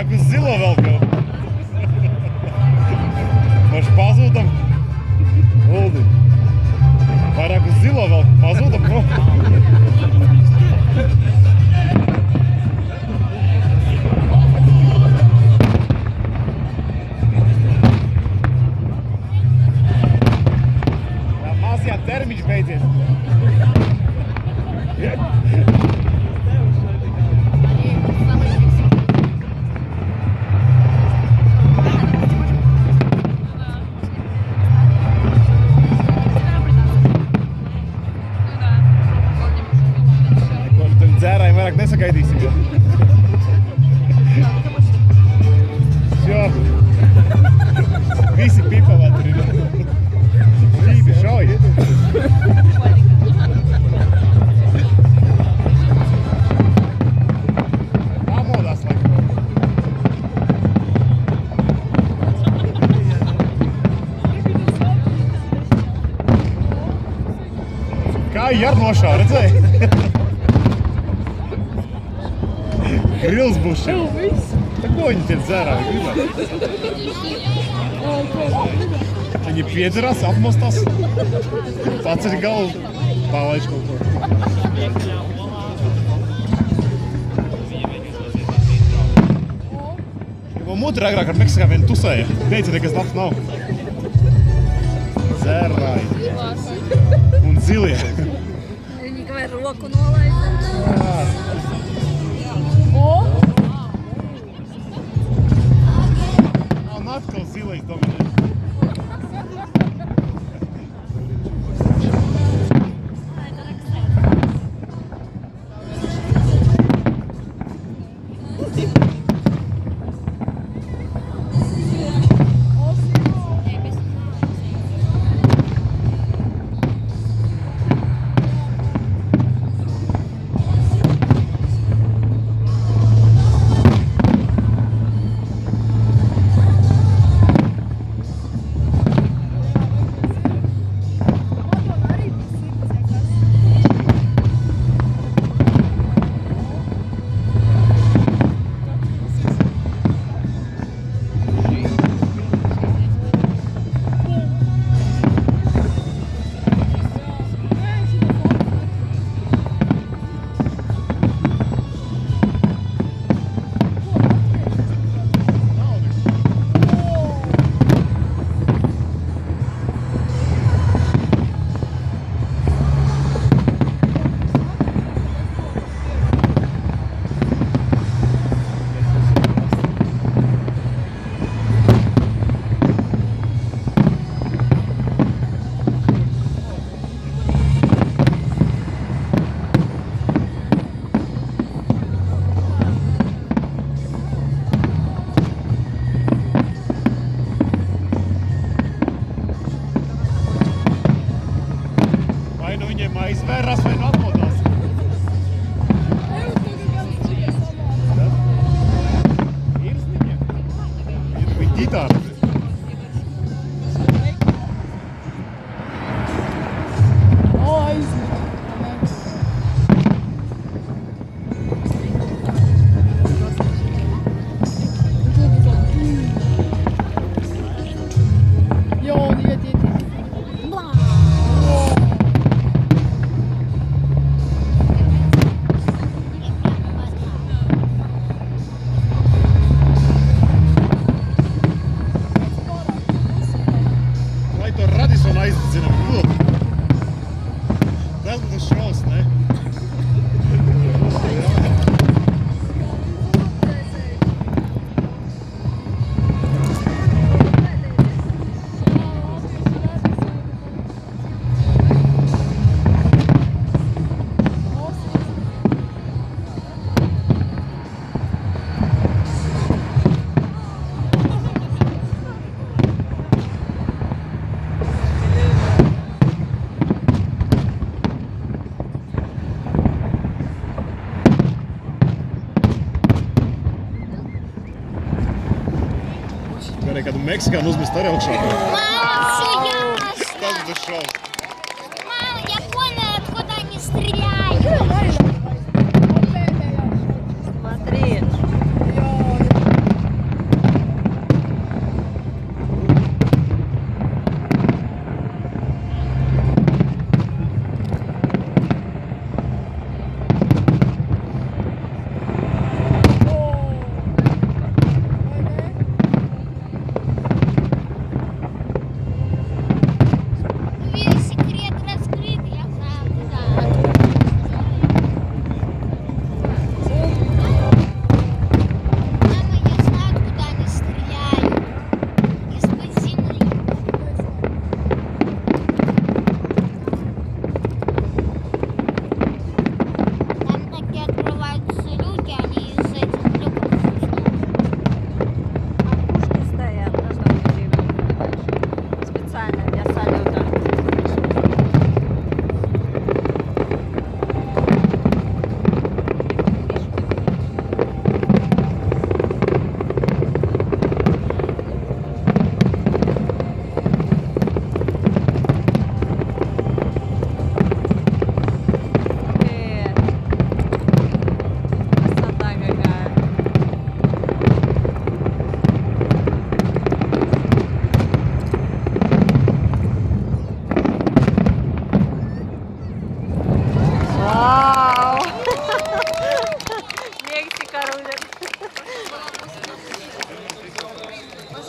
Vairāk uz zilo vēl kaut. Maš pazūdam. Uldi. Vairāk uz zilo vēl pazūdam, bro. Jā, mazajā termiņš beidzies. Dzērājiem vairāk nesagaidīsim. Jo. Visi pipavā tur ir. Lībi šauj. Pamodās laikam. Kā Jar nošā, redzēji? Grils būs šeit. Tā ko viņi tie dzērāji gribētu? Viņi piedzerās, apmostās, paceļ galvu, pālaiž kaut ko. Man mutra agrāk ar Meksikā vien tusēja. Teica, nekas labs nav. Dzērāji. Un zilie. Viņi kā roku nolaida. Un atkal zilais dominē. Aizvērās vai nu atmodās? Irsniņa? Viņa ģitāra. Kādu Meksikānu uzmest arī augšā. Мама, Tas būs šausmas. Мама, я поняла, откуда они стреляют.